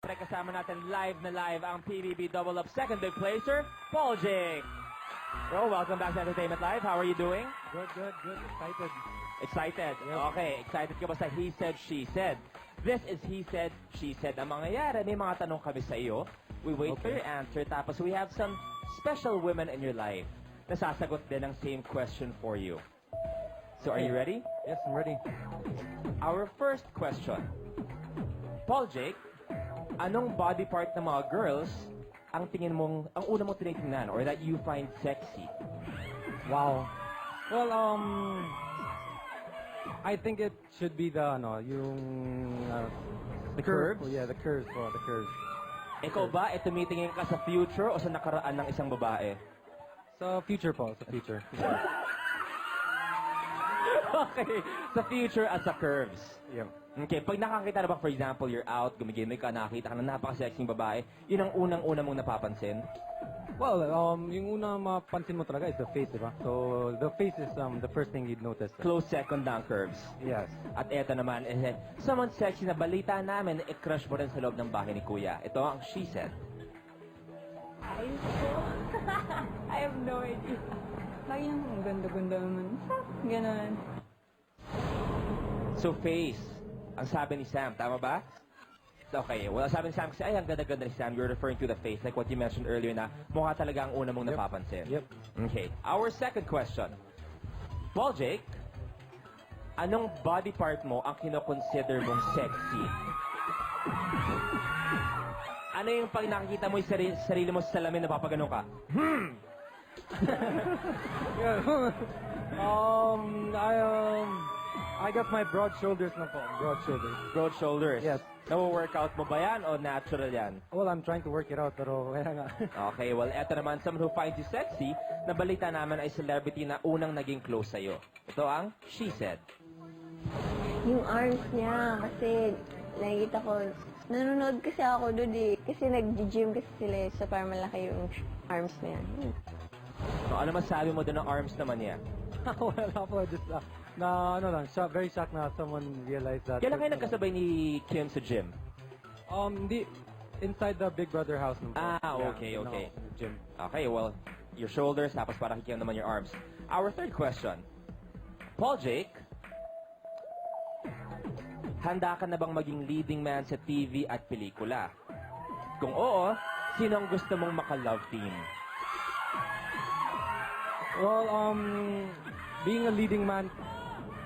Siyempre, kasama natin live na live ang PBB Double Up second big placer, Paul Jake. Bro, welcome back to Entertainment Live. How are you doing? Good. Excited. Excited? Yep. Okay, excited ka ba sa He Said, She Said? This is He Said, She Said. Ang mangyayari, may mga tanong kami sa iyo. We wait for your answer, tapos we have some special women in your life na sasagot din ang same question for you. So, are you ready? Yes, I'm ready. Our first question. Paul Jake, anong body part ng mga girls ang tingin mong, ang una mong tinitingnan or that you find sexy? Wow. Well, I think it should be the curves? Yeah, the curves. Well, the curves. Ikaw ba, tumitingin ka sa future o sa nakaraan ng isang babae? Sa future po, sa future. Okay, sa future at sa curves. Yeah. Okay, pag nakakita na ba, for example, you're out, gumigimik ka, nakakita ka ng napaka-sexing babae, yun ang unang-una mong napapansin? Well, yung una mapansin mo talaga is the face, diba? So, the face is the first thing you'd notice. Close second na ang curves. Yes. At eto naman, someone sexy na balita namin, crush mo rin sa loob ng bahay ni Kuya. Ito ang She Said. Ayos po. I have no idea. Lagi nang ang ganda-ganda naman. Ganon. So, face. Ang sabi ni Sam, tama ba? Okay, well, ang sabi ni Sam kasi, ay, ang ganda-ganda ni Sam. You're referring to the face, like what you mentioned earlier na mukha talaga ang una mong napapansin. Yep. Okay, our second question. Paul Jake, anong body part mo ang kinoconsider mong sexy? Ano yung pag nakikita mo yung sarili mo sa salamin, napapaganon ka? I got my broad shoulders na po. Broad shoulders. Broad shoulders. Yes. Nawo-workout mo ba yan o natural yan? Well, I'm trying to work it out, pero kaya nga. Okay, well, eto naman, someone who finds you sexy, na balita naman ay celebrity na unang naging close sa'yo. Ito ang She Said. Yung arms niya, kasi nakikita ko, nanonood kasi ako doon eh. Kasi nag-gym kasi sila eh, so parang malaki yung arms niya. So, ano masabi mo doon ng arms naman niya? Wala po, just very shocked na someone realized that. Kailan kayo nagkasabay ni Kim sa gym? Inside the Big Brother house. Naman po. Okay. Gym. Okay, well, your shoulders, tapos parang Kim naman your arms. Our third question. Paul Jake, handa ka na bang maging leading man sa TV at pelikula? Kung oo, sino ang gusto mong maka-love team? Well, being a leading man,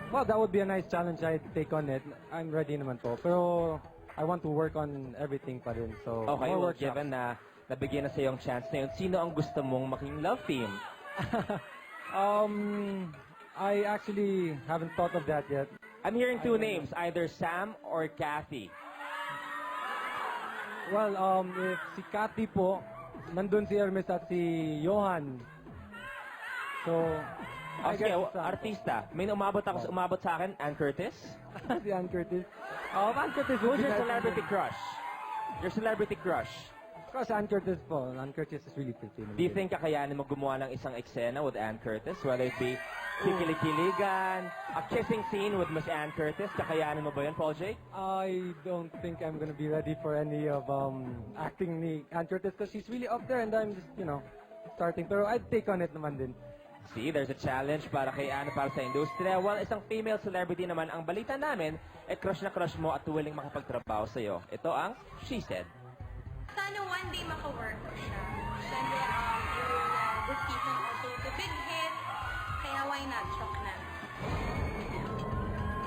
well, that would be a nice challenge. I'd take on it. I'm ready naman po. Pero I want to work on everything pa rin. So, Okay, more well, workshops. given na nabigyan na sa yung chance na yun, sino ang gusto mong making love team? I actually haven't thought of that yet. I'm hearing two names, either Sam or Kathy. Well, if si Cathy po, nandun si Hermes at si Johan. So, I Okay, guess, artista. May umabot sa akin, Ann Curtis. si Ann Curtis. Ann Curtis would Who's be your nice. celebrity crush? Your celebrity crush. Of course, Ann Curtis po. Ann Curtis is really pretty. Do you think kakayanin mo gumawa ng isang eksena with Ann Curtis? Whether it be kikilikiligan, a kissing scene with Miss Ann Curtis, kakayanin mo ba yun, Paul Jake? I don't think I'm gonna be ready for any of acting ni Ann Curtis because she's really up there and I'm just, starting. Pero I'd take on it naman din. See, there's a challenge para kay Ann, para sa industriya. Well, isang female celebrity naman ang balita namin, crush na crush mo at willing makapagtrabaho sa'yo. Ito ang She Said. Sana one day maka-work ko siya. Siyempre, this season also the big hit. Kaya why not? Shock na.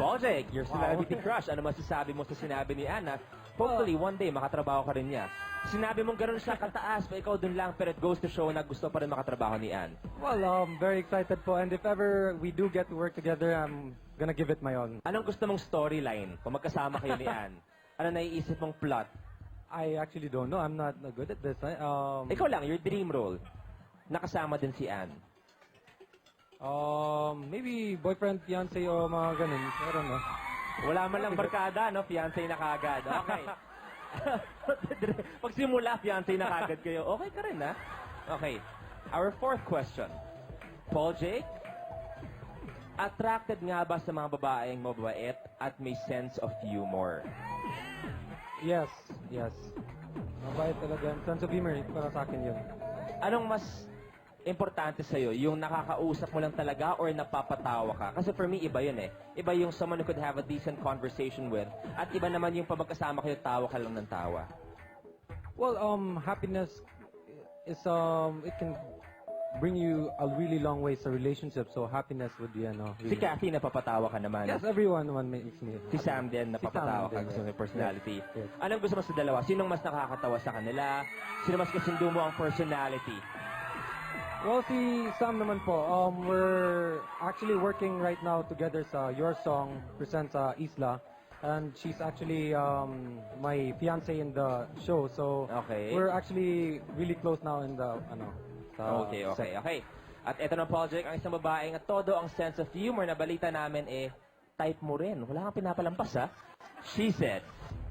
Paul Jake, your celebrity crush. Ano masasabi mo sa sinabi ni Ann na hopefully one day makatrabaho ka rin niya? Sinabi mong gano'n siya kataas, pa ikaw dun lang, pero it goes to show na gusto pa rin makatrabaho ni Ann. Well, very excited po. And if ever we do get to work together, I'm gonna give it my all. Anong gusto mong storyline kung magkasama kayo ni Ann? Ano naiisip mong plot? I actually don't know. I'm not good at this. Ikaw lang, your dream role. Nakasama din si Ann. Maybe boyfriend, fiancé, o mga ganun. I don't know. Wala man lang barkada, no? Fiancé na kagad. Okay. Pagsimula, fiancé na kagad kayo. Okay ka rin, ha? Okay. Our fourth question. Paul Jake, attracted nga ba sa mga babaeng mabait at may sense of humor? Yes. Yes. Mabait talaga. Sense of humor, para sa akin yun. Anong mas importante sa'yo? Yung nakakausap mo lang talaga or napapatawa ka? Kasi for me, iba yun eh. Iba yung someone who could have a decent conversation with at iba naman yung pagkasama kayo, tawa ka lang ng tawa. Well, happiness is, it can bring you a really long way sa relationship. So happiness would be, Si Kathy, napapatawa ka naman. Yes, everyone makes me. Si Sam din, napapatawa ka. Sam din, Gusto mo yung personality. Yes. Anong gusto mo sa dalawa? Sinong mas nakakatawa sa kanila? Sino mas kasundo mo ang personality? Well, si Sam naman po, we're actually working right now together sa Your Song presents Isla. And she's actually my fiance in the show. So Okay. we're actually really close now in the, sa Okay. set. At eto na, Project, ang isang babaeng at todo ang sense of humor na balita namin type mo rin. Wala kang pinapalampas, ha? She said,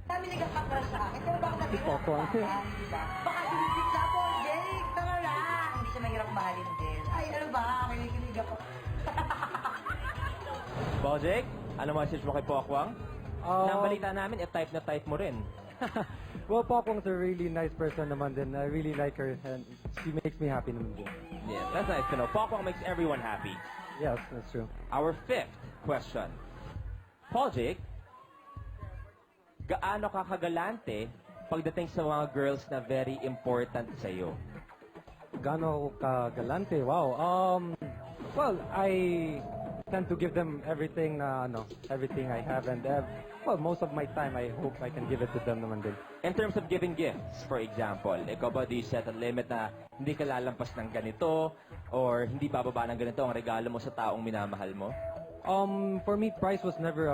Kami nagkakakrush sa akin. Pero bakit natin Poco. diba? Baka sinisip ako, Jake, tama lang. Hindi siya mahirap mahalin din. Ay, ano ba? Kinikilig ako. Project, ano message mo kay Pokwang? Nang balita namin, type na type mo rin. Well, Popong's a really nice person naman din. I really like her and she makes me happy naman din. Yeah, that's nice to know. Pokwang makes everyone happy. Yes, that's true. Our fifth question. Project, gaano ka kagalante pagdating sa mga girls na very important sa iyo? Gaano ako kagalante? Wow. Well, I tend to give them everything na everything I have and well, most of my time I hope I can give it to them naman din. In terms of giving gifts, for example, ikaw ba do you set a limit na hindi ka lalampas ng ganito or hindi bababa ng ganito ang regalo mo sa taong minamahal mo? For me, price was never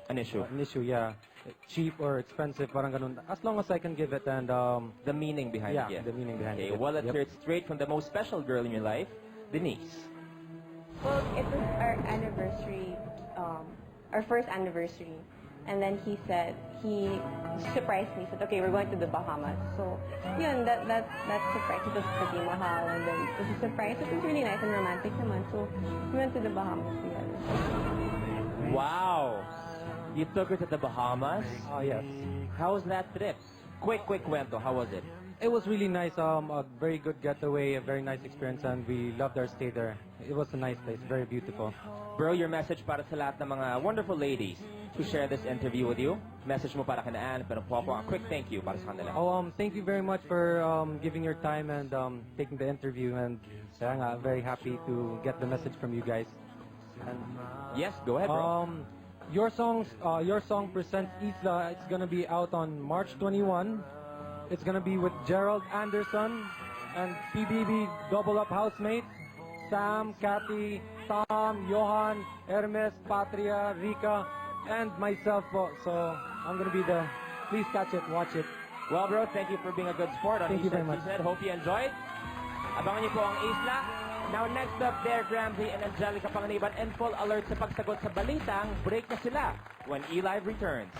An issue. an issue, yeah. Cheap or expensive, parang ganun. As long as I can give it and The meaning behind yeah, the gift. the meaning behind Okay, it. well, let's Yep. hear it straight from the most special girl in your life, Denise. Well, it was our anniversary, our first anniversary. And then he surprised me. He said, okay, we're going to the Bahamas. So, yun, that surprise. It was pretty mahal. And then it was a surprise. It was really nice and romantic naman. So, we went to the Bahamas together. Wow! You took her to the Bahamas? Oh, yes. How was that trip? Quick kwento. How was it? It was really nice, a very good getaway, a very nice experience, and we loved our stay there. It was a nice place, very beautiful. Bro, your message para sa lahat ng mga wonderful ladies who share this interview with you. Message mo para kina Anne, pero Poco, a quick thank you para sa kanila. Thank you very much for giving your time and taking the interview, and kaya nga, very happy to get the message from you guys. And, Yes, go ahead, bro. Your song presents Isla. It's gonna be out on March 21. It's gonna be with Gerald Anderson and PBB Double Up housemates Sam, Kathy, Tom, Johan, Hermes, Patria, Rika, and myself po. So I'm gonna be there. Please catch it, watch it. Well, bro, thank you for being a good sport on Thank you very much. She Said. Hope you enjoyed. Abangan niyo po ang Isla. Now, next up, Derek Ramsey and Angelica Panganiban in full alert sa pagsagot sa balitang break na sila when E-Live returns.